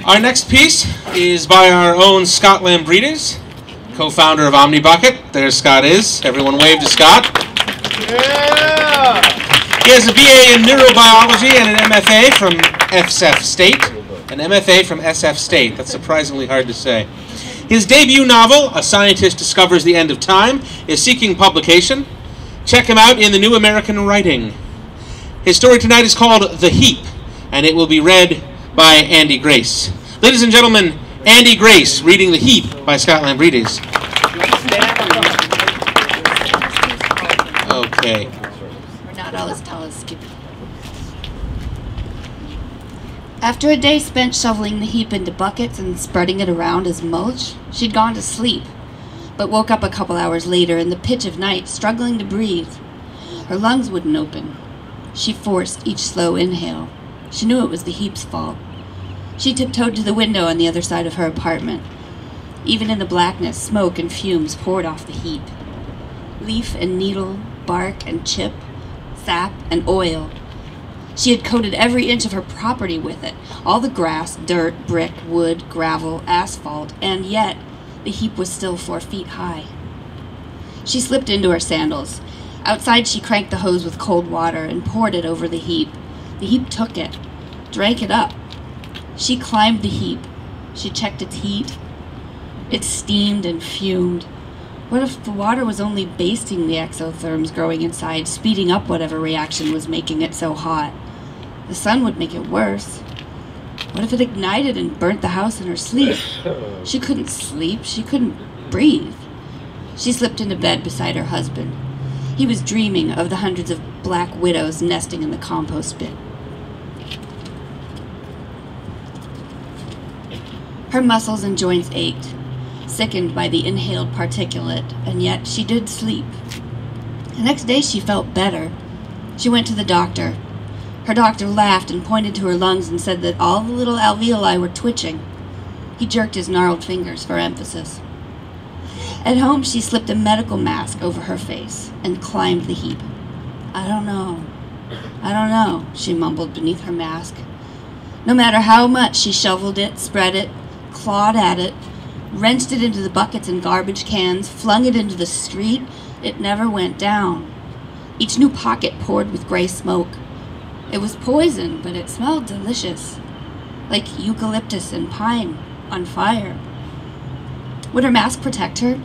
Our next piece is by our own Scott Lambridis, co-founder of Omnibucket. There Scott is. Everyone wave to Scott. Yeah! He has a BA in neurobiology and an MFA from SF State. An MFA from SF State. That's surprisingly hard to say. His debut novel, A Scientist Discovers the End of Time, is seeking publication. Check him out in the New American Writing. His story tonight is called The Heap, and it will be read by Andie Grace. Ladies and gentlemen, Andie Grace reading The Heap by Scott Lambridis. Okay. We're not all as tall as Skippy. After a day spent shoveling the heap into buckets and spreading it around as mulch, she'd gone to sleep, but woke up a couple hours later in the pitch of night, struggling to breathe. Her lungs wouldn't open. She forced each slow inhale. She knew it was the heap's fault. She tiptoed to the window on the other side of her apartment. Even in the blackness, smoke and fumes poured off the heap. Leaf and needle, bark and chip, sap and oil. She had coated every inch of her property with it, all the grass, dirt, brick, wood, gravel, asphalt, and yet the heap was still 4 feet high. She slipped into her sandals. Outside, she cranked the hose with cold water and poured it over the heap. The heap took it, drank it up. She climbed the heap. She checked its heat. It steamed and fumed. What if the water was only basting the exotherms growing inside, speeding up whatever reaction was making it so hot? The sun would make it worse. What if it ignited and burnt the house in her sleep? She couldn't sleep. She couldn't breathe. She slipped into bed beside her husband. He was dreaming of the hundreds of black widows nesting in the compost bin. Her muscles and joints ached, sickened by the inhaled particulate, and yet she did sleep. The next day she felt better. She went to the doctor. Her doctor laughed and pointed to her lungs and said that all the little alveoli were twitching. He jerked his gnarled fingers for emphasis. At home, she slipped a medical mask over her face and climbed the heap. I don't know, she mumbled beneath her mask. No matter how much she shoveled it, spread it, clawed at it, wrenched it into the buckets and garbage cans, flung it into the street, it never went down. Each new pocket poured with gray smoke. It was poison, but it smelled delicious, like eucalyptus and pine on fire. Would her mask protect her?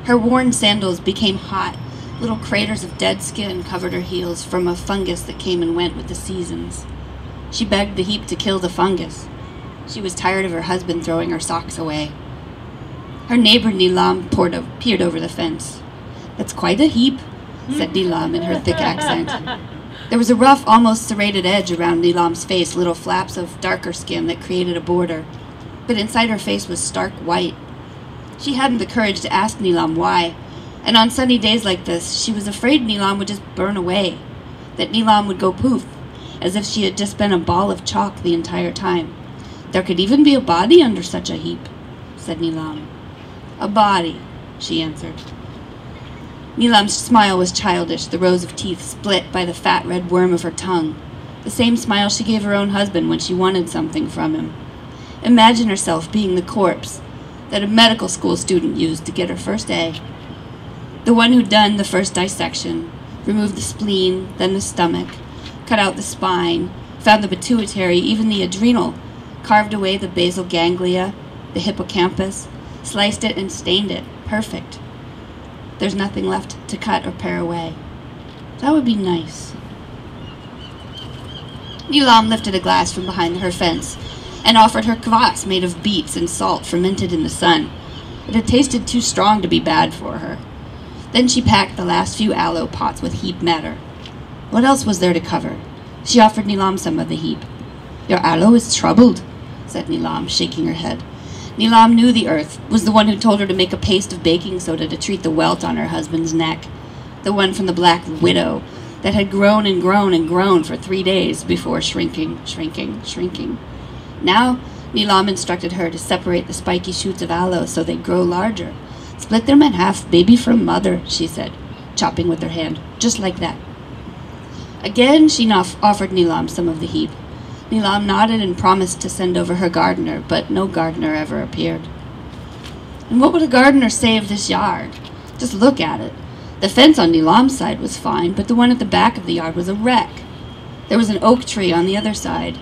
Her worn sandals became hot. Little craters of dead skin covered her heels from a fungus that came and went with the seasons. She begged the heap to kill the fungus. She was tired of her husband throwing her socks away. Her neighbor Nilam peered over the fence. "That's quite a heap," said Nilam in her thick accent. There was a rough, almost serrated edge around Nilam's face, little flaps of darker skin that created a border. But inside her face was stark white. She hadn't the courage to ask Nilam why, and on sunny days like this, she was afraid Nilam would just burn away, that Nilam would go poof, as if she had just been a ball of chalk the entire time. "There could even be a body under such a heap," said Nilam. "A body," she answered. Nilam's smile was childish, the rows of teeth split by the fat red worm of her tongue, the same smile she gave her own husband when she wanted something from him. Imagine herself being the corpse that a medical school student used to get her first A. The one who'd done the first dissection, removed the spleen, then the stomach, cut out the spine, found the pituitary, even the adrenal, carved away the basal ganglia, the hippocampus, sliced it and stained it. Perfect. There's nothing left to cut or pare away. That would be nice. Nilam lifted a glass from behind her fence and offered her kvass made of beets and salt fermented in the sun. It had tasted too strong to be bad for her. Then she packed the last few aloe pots with heap matter. What else was there to cover? She offered Nilam some of the heap. "Your aloe is troubled," said Nilam, shaking her head. Nilam knew the earth, was the one who told her to make a paste of baking soda to treat the welt on her husband's neck, the one from the Black Widow that had grown and grown and grown for 3 days before shrinking. Now, Nilam instructed her to separate the spiky shoots of aloe so they'd grow larger. "Split them in half, baby from mother," she said, chopping with her hand, just like that. Again, she offered Nilam some of the heap. Nilam nodded and promised to send over her gardener, but no gardener ever appeared. And what would a gardener say of this yard? Just look at it. The fence on Nilam's side was fine, but the one at the back of the yard was a wreck. There was an oak tree on the other side.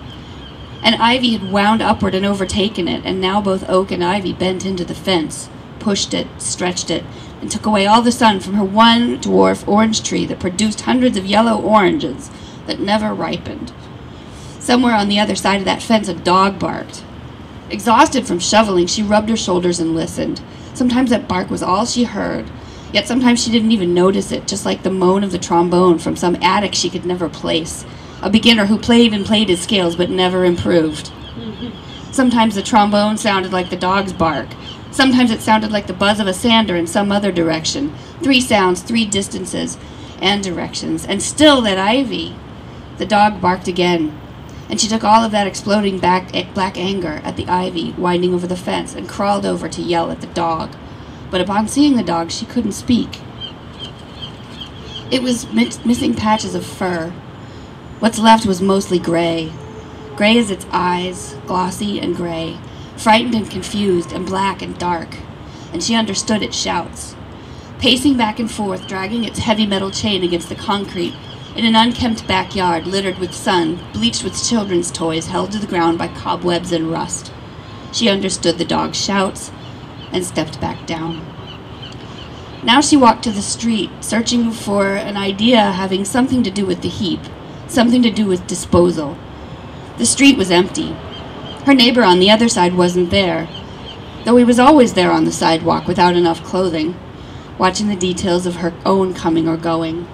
An ivy had wound upward and overtaken it, and now both oak and ivy bent into the fence, pushed it, stretched it, and took away all the sun from her one dwarf orange tree that produced hundreds of yellow oranges that never ripened. Somewhere on the other side of that fence a dog barked. Exhausted from shoveling, she rubbed her shoulders and listened. Sometimes that bark was all she heard, yet sometimes she didn't even notice it, just like the moan of the trombone from some attic she could never place, a beginner who played and played his scales but never improved. Sometimes the trombone sounded like the dog's bark. Sometimes it sounded like the buzz of a sander in some other direction. 3 sounds, 3 distances and directions. And still that ivy. The dog barked again. And she took all of that exploding black anger at the ivy winding over the fence and crawled over to yell at the dog. But upon seeing the dog, she couldn't speak. It was missing patches of fur. What's left was mostly gray. Gray as its eyes, glossy and gray, frightened and confused and black and dark. And she understood its shouts. Pacing back and forth, dragging its heavy metal chain against the concrete, in an unkempt backyard littered with sun, bleached with children's toys held to the ground by cobwebs and rust. She understood the dog's shouts and stepped back down. Now she walked to the street, searching for an idea having something to do with the heap, something to do with disposal. The street was empty. Her neighbor on the other side wasn't there, though he was always there on the sidewalk without enough clothing, watching the details of her own coming or going.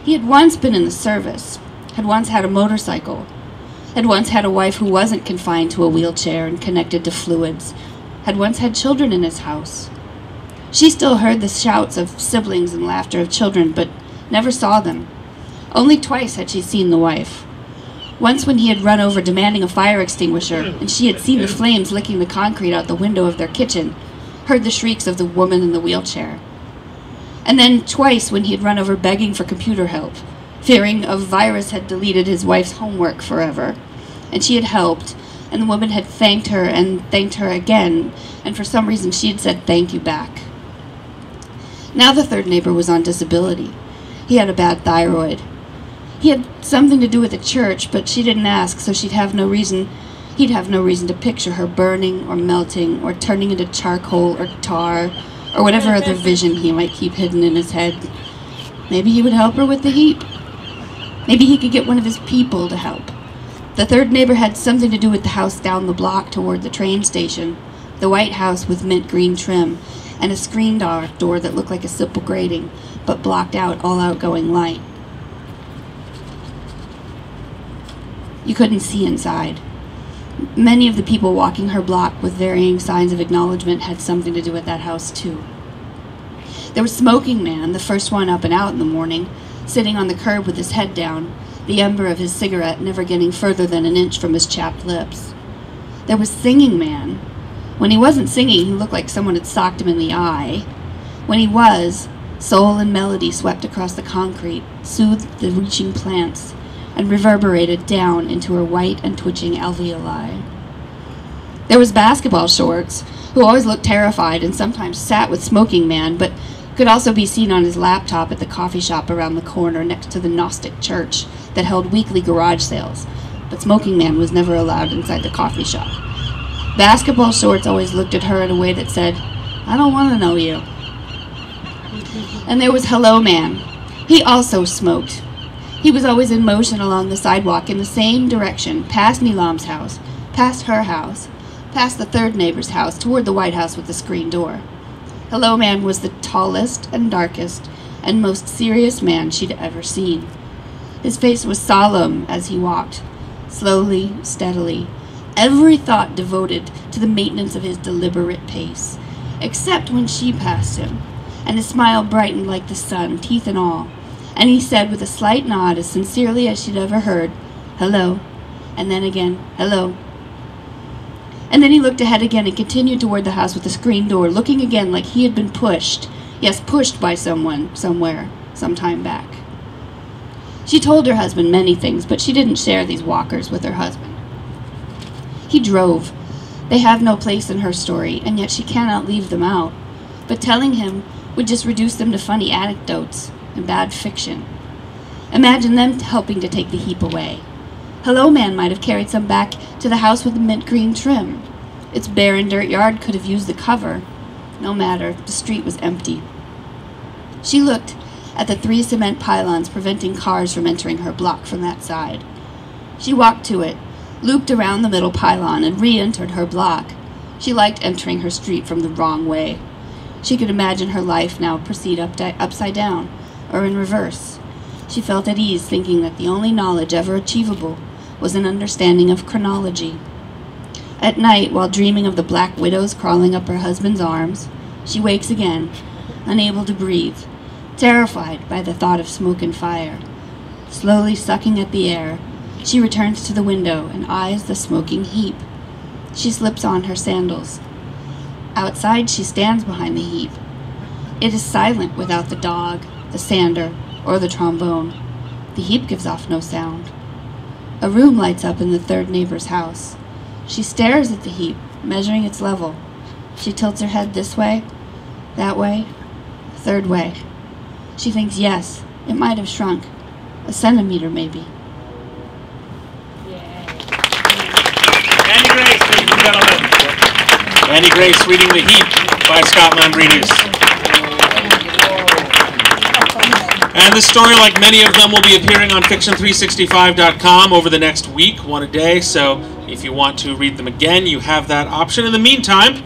He had once been in the service, had once had a motorcycle, had once had a wife who wasn't confined to a wheelchair and connected to fluids, had once had children in his house. She still heard the shouts of siblings and laughter of children, but never saw them. Only twice had she seen the wife. Once when he had run over demanding a fire extinguisher, and she had seen the flames licking the concrete out the window of their kitchen, heard the shrieks of the woman in the wheelchair. And then twice when he had run over begging for computer help, fearing a virus had deleted his wife's homework forever. And she had helped, and the woman had thanked her and thanked her again, and for some reason she had said thank you back. Now the third neighbor was on disability. He had a bad thyroid. He had something to do with the church, but she didn't ask, so he'd have no reason to picture her burning or melting or turning into charcoal or tar or whatever other vision he might keep hidden in his head. Maybe he would help her with the heap. Maybe he could get one of his people to help. The third neighbor had something to do with the house down the block toward the train station, the white house with mint green trim, and a screen door that looked like a simple grating, but blocked out all outgoing light. You couldn't see inside. Many of the people walking her block with varying signs of acknowledgement had something to do with that house, too. There was Smoking Man, the first one up and out in the morning, sitting on the curb with his head down, the ember of his cigarette never getting further than an inch from his chapped lips. There was Singing Man. When he wasn't singing, he looked like someone had socked him in the eye. When he was, soul and melody swept across the concrete, soothed the reaching plants, and reverberated down into her white and twitching alveoli. There was Basketball Shorts, who always looked terrified and sometimes sat with Smoking Man, but could also be seen on his laptop at the coffee shop around the corner next to the Gnostic church that held weekly garage sales, but Smoking Man was never allowed inside the coffee shop. Basketball Shorts always looked at her in a way that said, "I don't want to know you." And there was Hello Man. He also smoked. He was always in motion along the sidewalk in the same direction, past Nilam's house, past her house, past the third neighbor's house, toward the White House with the screen door. Hello Man was the tallest and darkest and most serious man she'd ever seen. His face was solemn as he walked, slowly, steadily, every thought devoted to the maintenance of his deliberate pace, except when she passed him, and his smile brightened like the sun, teeth and all. And he said with a slight nod, as sincerely as she'd ever heard, "Hello," and then again, "Hello." And then he looked ahead again and continued toward the house with the screen door, looking again like he had been pushed, yes, pushed by someone, somewhere, some time back. She told her husband many things, but she didn't share these walkers with her husband. He drove. They have no place in her story, and yet she cannot leave them out. But telling him would just reduce them to funny anecdotes and bad fiction. Imagine them helping to take the heap away. Hello Man might have carried some back to the house with the mint green trim. Its barren dirt yard could have used the cover. No matter, the street was empty. She looked at the 3 cement pylons preventing cars from entering her block from that side. She walked to it, looped around the middle pylon, and re-entered her block. She liked entering her street from the wrong way. She could imagine her life now proceed upside down, or in reverse. She felt at ease thinking that the only knowledge ever achievable was an understanding of chronology. At night, while dreaming of the black widows crawling up her husband's arms, she wakes again, unable to breathe, terrified by the thought of smoke and fire. Slowly sucking at the air, she returns to the window and eyes the smoking heap. She slips on her sandals. Outside, she stands behind the heap. It is silent without the dog, the sander, or the trombone. The heap gives off no sound. A room lights up in the 3rd neighbor's house. She stares at the heap, measuring its level. She tilts her head this way, that way, 3rd way. She thinks, yes, it might have shrunk. A centimeter, maybe. Andie Grace, ladies and gentlemen. Andie Grace reading The Heap by Scott Lambridis. And this story, like many of them, will be appearing on fiction365.com over the next week, one a day. So if you want to read them again, you have that option. In the meantime,